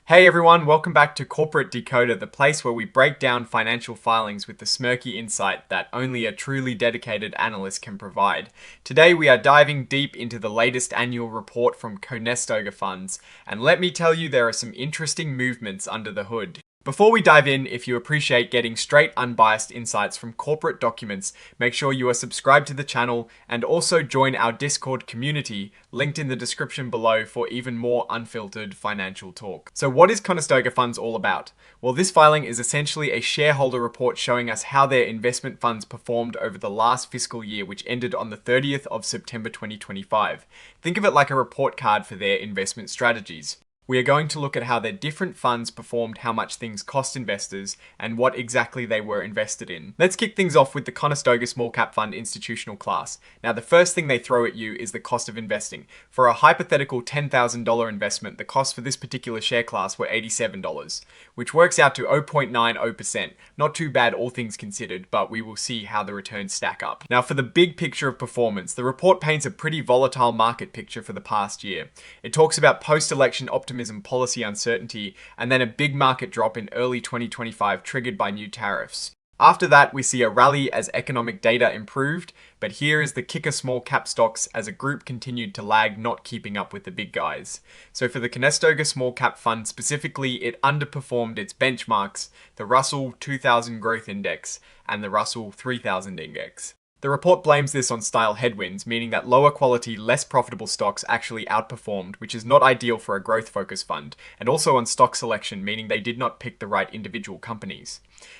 Hey everyone, welcome back to Corporate Decoder, the place where we break down financial filings with the smirky insight that only a truly dedicated analyst can provide. Today we are diving deep into the latest annual report from Conestoga Funds, and let me tell you there are some interesting movements under the hood. Before we dive in, if you appreciate getting straight, unbiased insights from corporate documents, make sure you are subscribed to the channel and also join our Discord community, linked in the description below for even more unfiltered financial talk. So what is Conestoga Funds all about? Well, this filing is essentially a shareholder report showing us how their investment funds performed over the last fiscal year, which ended on the 30th of September 2025. Think of it like a report card for their investment strategies. We are going to look at how their different funds performed, how much things cost investors, and what exactly they were invested in. Let's kick things off with the Conestoga Small Cap Fund institutional class. Now, the first thing they throw at you is the cost of investing. For a hypothetical $10,000 investment, the costs for this particular share class were $87, which works out to 0.90%. Not too bad, all things considered, but we will see how the returns stack up. Now, for the big picture of performance, the report paints a pretty volatile market picture for the past year. It talks about post-election optimism, policy uncertainty, and then a big market drop in early 2025 triggered by new tariffs. After that, we see a rally as economic data improved, but here is the kicker: small cap stocks as a group continued to lag, not keeping up with the big guys. So for the Conestoga Small Cap Fund specifically, it underperformed its benchmarks, the Russell 2000 Growth Index and the Russell 3000 Index. The report blames this on style headwinds, meaning that lower quality, less profitable stocks actually outperformed, which is not ideal for a growth-focused fund, and also on stock selection, meaning they did not pick the right individual companies.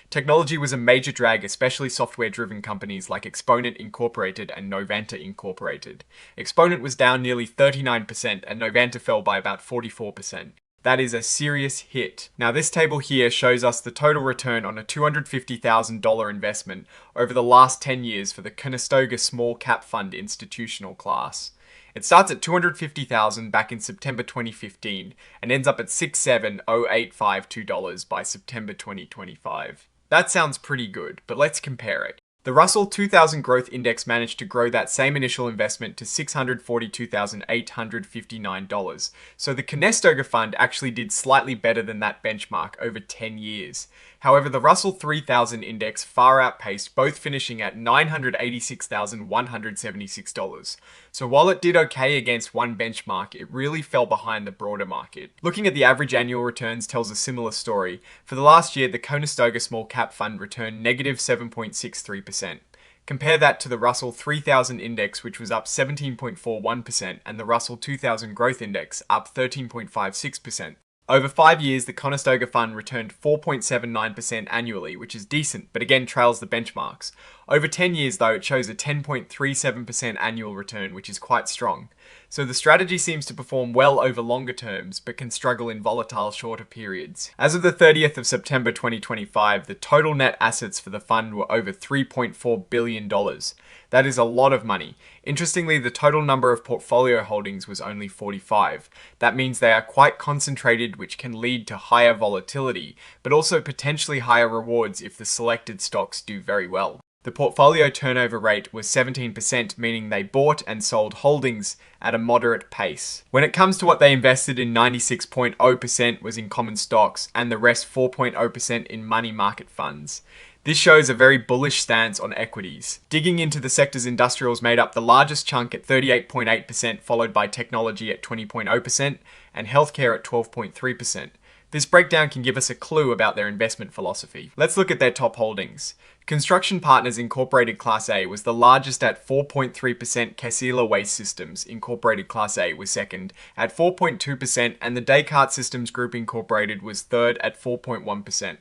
Technology was a major drag, especially software-driven companies like Exponent Incorporated and Novanta Incorporated. Exponent was down nearly 39% and Novanta fell by about 44%. That is a serious hit. Now this table here shows us the total return on a $250,000 investment over the last 10 years for the Conestoga Small Cap Fund institutional class. It starts at $250,000 back in September 2015 and ends up at $670,852 by September 2025. That sounds pretty good, but let's compare it. The Russell 2000 Growth Index managed to grow that same initial investment to $642,859. So the Conestoga Fund actually did slightly better than that benchmark over 10 years. However, the Russell 3000 Index far outpaced, both finishing at $986,176. So while it did okay against one benchmark, it really fell behind the broader market. Looking at the average annual returns tells a similar story. For the last year, the Conestoga Small Cap Fund returned negative 7.63%. Compare that to the Russell 3000 Index, which was up 17.41%, and the Russell 2000 Growth Index, up 13.56%. Over 5 years, the Conestoga Fund returned 4.79% annually, which is decent, but again trails the benchmarks. Over 10 years, though, it shows a 10.37% annual return, which is quite strong. So the strategy seems to perform well over longer terms, but can struggle in volatile shorter periods. As of the 30th of September 2025, the total net assets for the fund were over $3.4 billion. That is a lot of money. Interestingly, the total number of portfolio holdings was only 45. That means they are quite concentrated, which can lead to higher volatility, but also potentially higher rewards if the selected stocks do very well. The portfolio turnover rate was 17%, meaning they bought and sold holdings at a moderate pace. When it comes to what they invested in, 96.0% was in common stocks and the rest 4.0% in money market funds. This shows a very bullish stance on equities. Digging into the sectors, industrials made up the largest chunk at 38.8%, followed by technology at 20.0% and healthcare at 12.3%. This breakdown can give us a clue about their investment philosophy. Let's look at their top holdings. Construction Partners Incorporated Class A was the largest at 4.3%, Casilla Waste Systems Incorporated Class A was second at 4.2%, and the Descartes Systems Group Incorporated was third at 4.1%.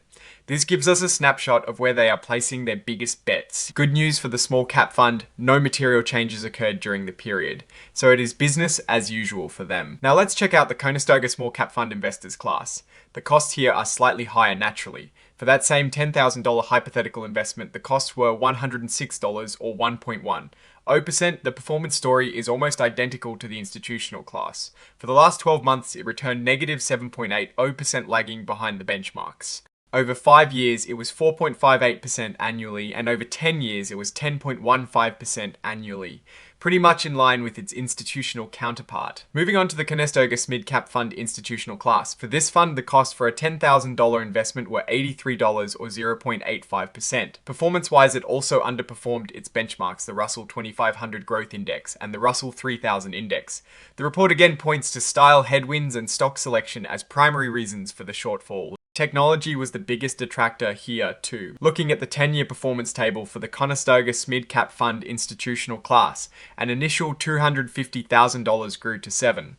This gives us a snapshot of where they are placing their biggest bets. Good news for the small cap fund, no material changes occurred during the period, so it is business as usual for them. Now let's check out the Conestoga Small Cap Fund Investors class. The costs here are slightly higher naturally. For that same $10,000 hypothetical investment, the costs were $106 or 1.1. 0%, the performance story is almost identical to the institutional class. For the last 12 months, it returned negative 7.8, 0% lagging behind the benchmarks. Over 5 years, it was 4.58% annually, and over 10 years, it was 10.15% annually. pretty much in line with its institutional counterpart. Moving on to the Conestoga Mid Cap Fund institutional class. For this fund, the cost for a $10,000 investment were $83 or 0.85%. Performance-wise, it also underperformed its benchmarks, the Russell 2500 Growth Index and the Russell 3000 Index. The report again points to style headwinds and stock selection as primary reasons for the shortfall. Technology was the biggest detractor here too. Looking at the 10-year performance table for the Conestoga Mid Cap Fund institutional class, an initial $250,000 grew to $7.